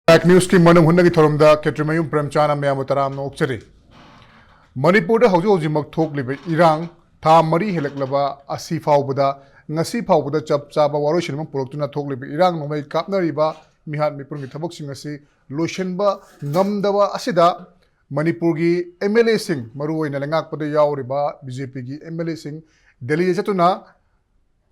Back news की मनंग हुन्ना की थोरमदा Kshetrimayum Premchand मैम तराम नोक्चरी मणिपुर हौजि हौजि मक थोकलिबे इरांग था मरी हेलकलबा असि फावबदा ngasi फावबदा चप चाबा वारोइसिन पुरक्तुना थोकलिबे इरांग नोमै कापनरिबा मिहात मिपुरनि थबकसिंग असि लोइसनबा ngमदबा असिदा मणिपुर की MLA सिंह मरुओइना लेंगाकपदा यावरिबा BJP की MLA सिंह दिल्ली चतुना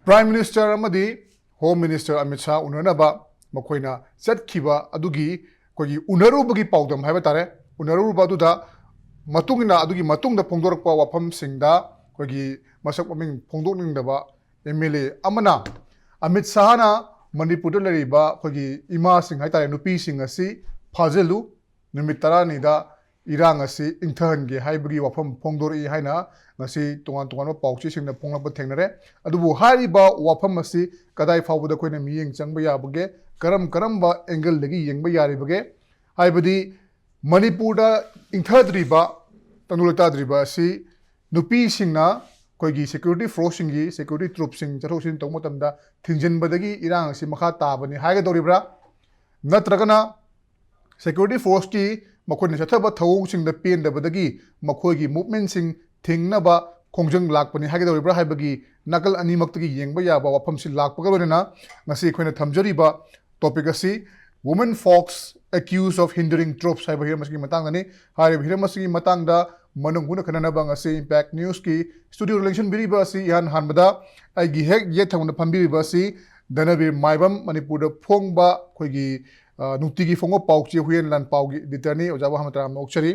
प्राइम मिनिस्टर अमदी होम मिनिस्टर अमित शाह उननबा मखोइना चटखिबा अदुगी कोगी उनरुबगी पाउदम हाइबा तारे उनरुबा दुदा मतुंगिना अदुगी मतुंगदा फोंदोरकपा वाफम सिंगदा कोगी मसक ममिंग फोंदोकनिंगदबा MLA अमना अमित शाहना मणिपुर लरिबा कोगी इमा सिंग हाइतारे नुपी सिंग असि फाजलु निमित तरानिदा इरांग असि इंथहनगे हाइबगी वाफम फोंदोरई हाइना ngasi tongan tongan pauchi singna phonglakpa thengnare adubu hariba wafam asi kadai fawbada koina miyeng changba yabage karam ba angle lagi yengba yaribage haibadi manipur da ingthadriba tanulata driba asi nupi singna koigi security force singi security troops sing charosin tongmotamda thinjinbadagi irang asi makha tabani haiga doribra natragana security force ki makhoi chathaba thawong singda pendabadagi makhoi movement sing थिंगनबा खोंजंग लाकपनि हागेदौरिब्रा हाइबगी नकल अनिमक्तगी येंगबा याबा वाफमसि लाकपगा लोनेना ngasi खोइना थमजरिबा टॉपिक असि women folks accused of hindering troops हाइबा हिरमसगी मतंगनी हारि हिरमसगी मतंगदा मनंग हुना खननबा ngasi impact news की स्टूडियो रिलेशन बिरिबा असि यान हानबदा आइगी हेक ये थंगना फंबिरिबा असि धनबीर माइबम मणिपुर फोंगबा खोइगी नुक्तिगी फोंगो पाउची हुयेन लानपाउगी दितरनी ओजाबा हमतरा मोक्चरी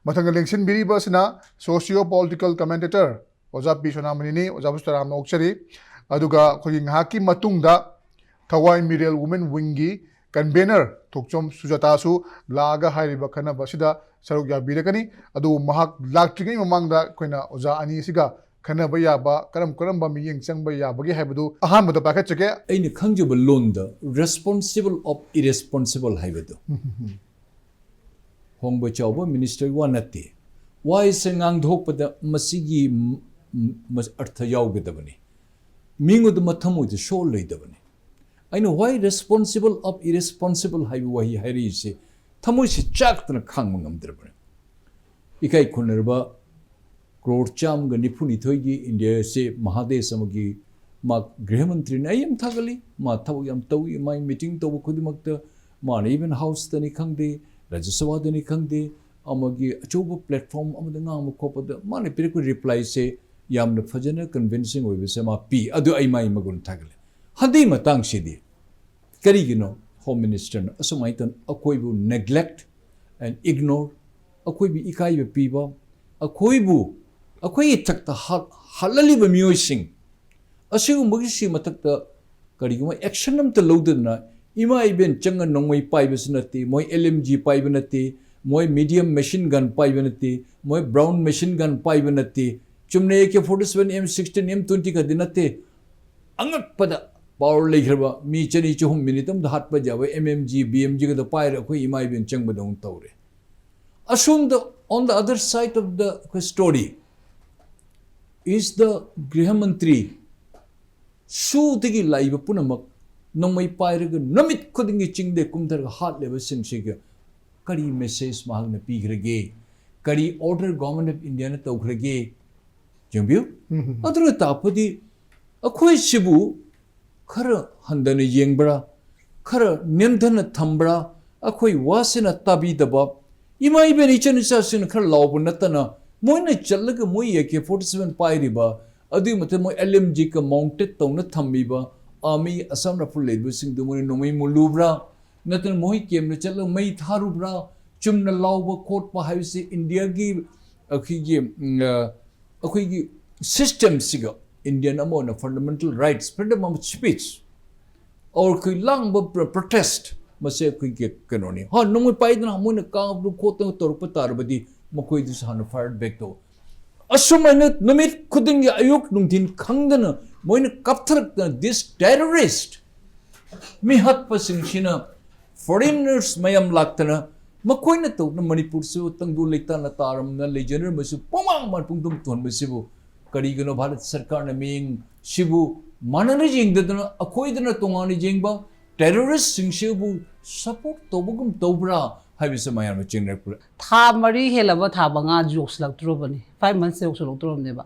मथंग लेंगसिन बिरिबसना सोशियो पॉलिटिकल कमेंटेटर ओजा पी सोनामनी ओजा बुस्तराम ओक्चरी अदुगा खोगी ngahaki matungda Thawai Mirel women wingi convenor Thokchom Sujata su laga hairiba khana basida saruk ya birakani adu mahak laktrigai mamangda koina oja ani siga khana ba ya ba karam ba miyeng changba ya bagi haibadu ahan bada pakha chake aini khangjuba londa responsible of irresponsible haibadu Hongbo Chauba Minister Wanati. Why Sengang Hopada Masigi Artha Yaugadabani? Mingo the Matamu the show laidabani. I know why responsible of irresponsible Haiwahi Harise. Tamushi Chak than a Kangam Drabani. Ikai Kunerba Crorcham Ganipuni Togi India say Mahade Samagi Mak Graham Trinayam Tagali, Ma Tawayam Tawi, my meeting Tawu Kudimakta, Man even house the Nikangde. Rajasava dani khangde amagi achoba platform amada ngam khopada mane pirku reply se yamna fajana convincing oibese ma pi adu ai mai magun thagale hadi matang sidi karigino home minister asumaitan akoibu neglect and ignore akoibi ikai be piba akoibu akoi takta halali be myoising asigu mugisi matakta kariguma action namta lodana Ima iben changan nongmai paibasinati, moi LMG paibanati, moi medium machine gun paibanati, moi brown machine gun paibanati, chumne AK-47 M16 M20 ka dinate, angak pada power legraba, mi chani chuhum minitam the hat pajawa MMG BMG ka the pyre ko ima iben changba dong taure. Assume on the other side of the story is the Grihamantri su tigi laiba punamak Nomai Pyraga, Namit Kuding Ching de Kumtar Heart Level Sinsiga, Kari message Mahana Pigrage, Kari order government of India Tograge, Jumbu, other tapadi, a quay Shibu, Kara Handana Yengbra, Kara Nimdana Tambra, a quay was in a tabi the bob. You might be each and assassin Karlaw Natana, Moina Chalaga Moyake 47 Pyriba, Adimata LMG mounted Tona Tambiba. Army Assam Rapul Labor Sing the Muni Nomi Mulubra, Nathan Mohi came to tell May Tharubra, Chumna Lauba Court Pahavisi, India give a system siga, Indian amount of fundamental rights, freedom of speech, or Kilang protest, Mase Kanoni. Ha no Paidan Muna Kav to quote Torpatarbadi, Mokoidis on a fired back to. Assume Namit couldn't Ayuk Nuntin Kangana. Moina kapthar this terrorist mihat pasing shina foreigners mayam laktana makoina to na Manipur su tangdu lekta na taram na legener masu pomang man pungtum ton masibu karigano Bharat Sarkar na ming shibu manana jing dadana akoi dana tongani jingba terrorist singsibu support tobugum tobra habisa mayam chingrapura tha mari helaba tha banga jokes laktrobani 5 months jokes laktrobneba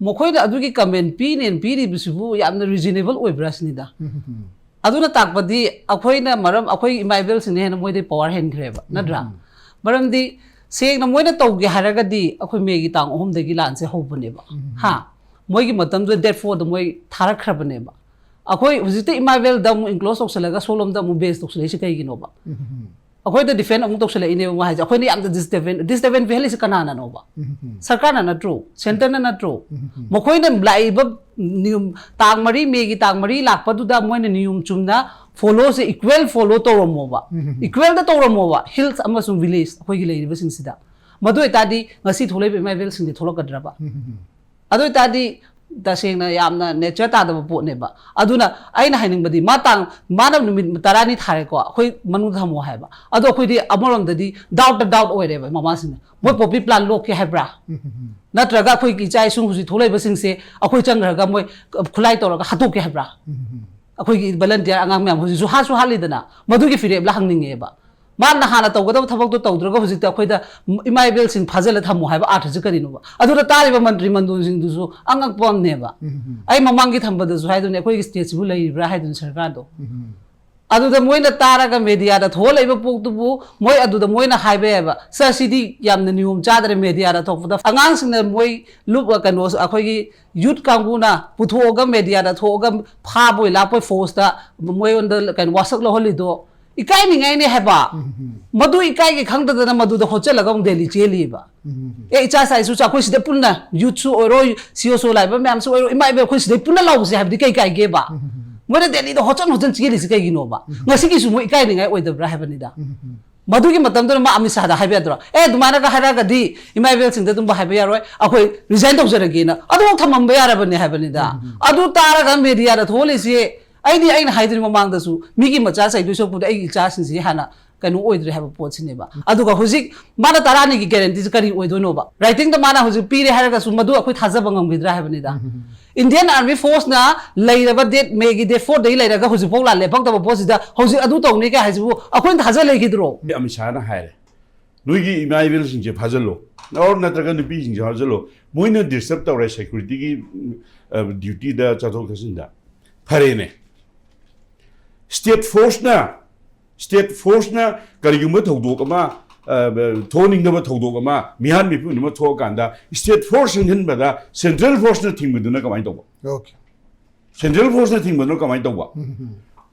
mokhoina adugi comment pi nen pi ri bisibu yamna reasonable oibrasnida aduna takpadi akhoina maram akhoi imaibel sine hena moide power hen greba nadra maram di seng na moina tawge haragadi akhoi megi tang ohum degi lanse hobaneba ha moigi matam do dead for the moi tharakhrabaneba akhoi hujite imaibel dam enclose oksalaga solom dam base oksale se kai ginoba akhoi da defend amuk toksale ine ma haja akhoi ni am da this defend veli se kanana no ba sarkar na true center na true mokhoi na laiba nium tang mari megi tang mari lakpa du da moina nium chumna follow se equal follow to romo ba equal da to romo ba hills amasung village akhoi gi leiriba sing sida madu etadi ngasi tholai be imaibel sing di tholokadra ba adu etadi tasengna yamna nature ta da po ne ba aduna aina haining badi matang manam numit tarani thare ko khoi manu thamo hai ba ado khoi di amoram dadi doubt oi re ba mama sin moi popi plan lok ke hai bra natraga khoi ki chai sung husi tholai ba sing se akhoi changra ga moi khulai to ga hatu ke hai bra akhoi ki volunteer angang myam husi su ha li dana madu ki fire la hangning e ba man na hana tawgada thabak to tawdraga hujik ta khoida imaibel sing phajala thamo haiba arth ji kari no ba adura tariba mantri mandun sing du su angak pom ne ba ai mamangi thamba du su haidu ne khoi stage bu lai bra haidu sarkar do aduda moina taraga media da tholai ba pok tu bu moi aduda moina haibe ba sa sidi yamna nium chadre media da thokda angang sing na moi lup ka no akhoi gi youth kanguna puthoga media da thoga pha boi la poi force da moi on da kan wasak lo holi do ikai ni ngai ne haba madu ikai ge khang da na madu da hocha lagam delhi cheli ba e cha sai su cha khoi side punna youth su oro cio so lai ba myam su oro imai be khoi side punna law se habdi kai kai ge ba mo de delhi da hocha cheli se kai gi no ba ngasi gi su mo ikai ni ngai oi da bra haba ni da madu gi matam da ma ami sa da haibe dro e dumana ga hara ga di imai be sing da dum ba haibe yaroi akhoi resign tok jara ge na adu thamam ba yara ba ne haba ni da adu tara ga media da thole se aini aina haidri mamang da su migi macha sai du sok pu ai cha sin si hana kanu oidre have pot sin ba aduga hujik mana tarani gi guarantee kari oido no ba writing da mana hujik pire haraga su madu akhoi thaja bangam gidra have ni da indian army force na leiraba date megi de 4 day leiraga hujik pok la le phak da post da hujik adu tong ni ka haibu akhoi thaja le gidro amisa na haire nuigi imaibel sing je phajalo or natraga nupi sing je phajalo moina disturb tawre security gi duty da chathok khasin da phare ne state force na kariyuma thodok ama thoning da thodok ama mihan mi pu ma tho kan da state force hin ba da central force na thing bu na kamai to okay central force na thing bu na kamai to ba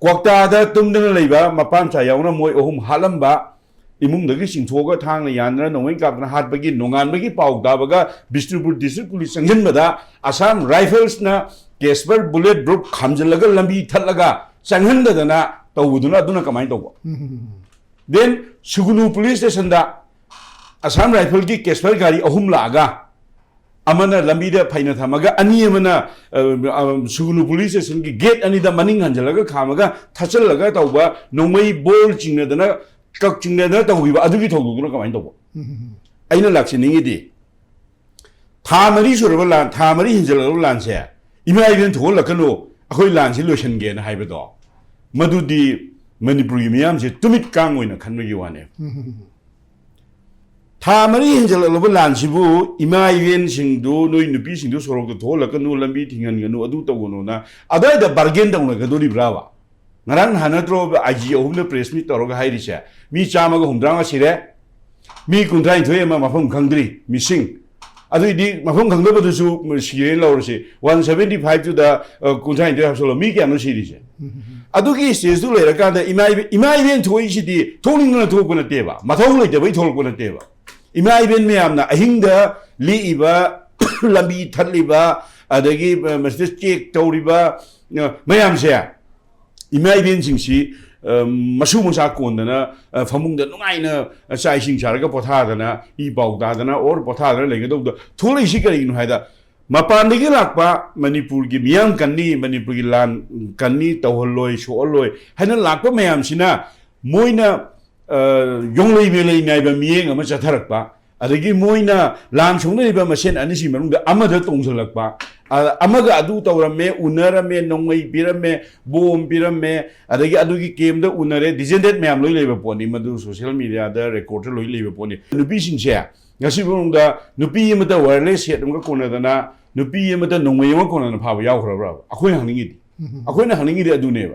kwakta da tum da leiba mapan cha yauna moi ohum halam ba imung da gi sing thoga thang na yan na nongin kap na hat ba gi nongan ba gi pau da ba ga distribute district police sanghin ba da assam rifles na kesper bullet group khamjalaga lambi thalaga Sanghan da na tawuduna aduna kamai tawba then Sugunu police station da Assam rifle ki Kesper gari ahum laga amana lambi da phaina thamaga ani amana Sugunu police station ki gate ani da maning hanjalaga khamaga thachalaga tawba nongmai bol chingna da na kak chingna da tawbi ba adugi thawduna kamai tawba aina lakse ningi di thamari suraba lan thamari hinjalaga lan se ima even thol lakano akhoi lan si lotion ge na haiba do madudi manipuri miyam se tumit kang oina khanmagi wane thamari hinjal lobo lan sibu ima even singdu noi nupi singdu sorok to thola kanu lambi thingan ganu adu tawono na adai da bargain da na gadori brawa ngarang hanatro aji ohumna press meet toroga hairi se mi chama ga humdrang sire mi kunthai thoi ma mafam khangdri missing adu di mafam khangda ba su sire lawr se 175 to the kunthai thoi hapsolo mi kya no siri se adu ki stage du lera ka da ima even thoi si di thoning na thok na teba mathong loi de bai thol ko na teba ima even me amna ahingda li iba lambi thaliba adagi message check tawriba mayam se ima even singsi masu musa kondana famungda nungaina sai sing charaga pothadana I baudadana or pothadana legado thulai si kari no haida mapandagi lakpa manipur gi miyam kanni manipur gi lan kanni tawholloi solloi hana lakpa mayam sina moina yonglei belei naiba miyeng ama chatharakpa adagi moina lan songnai ba masen anisi manungda amada tongsalakpa amaga adu tawrame unarame nongmai birame bom birame adagi adugi game da unare disendet mayam loi leba poni madu social media da record loi leba poni nupi singse ngasi bungda nupi mata wireless set ngka kona dana nupi mata nongmai ma kona na phaba yaw khra bra akhoi hangningi di akhoi na hangningi di adu ne ba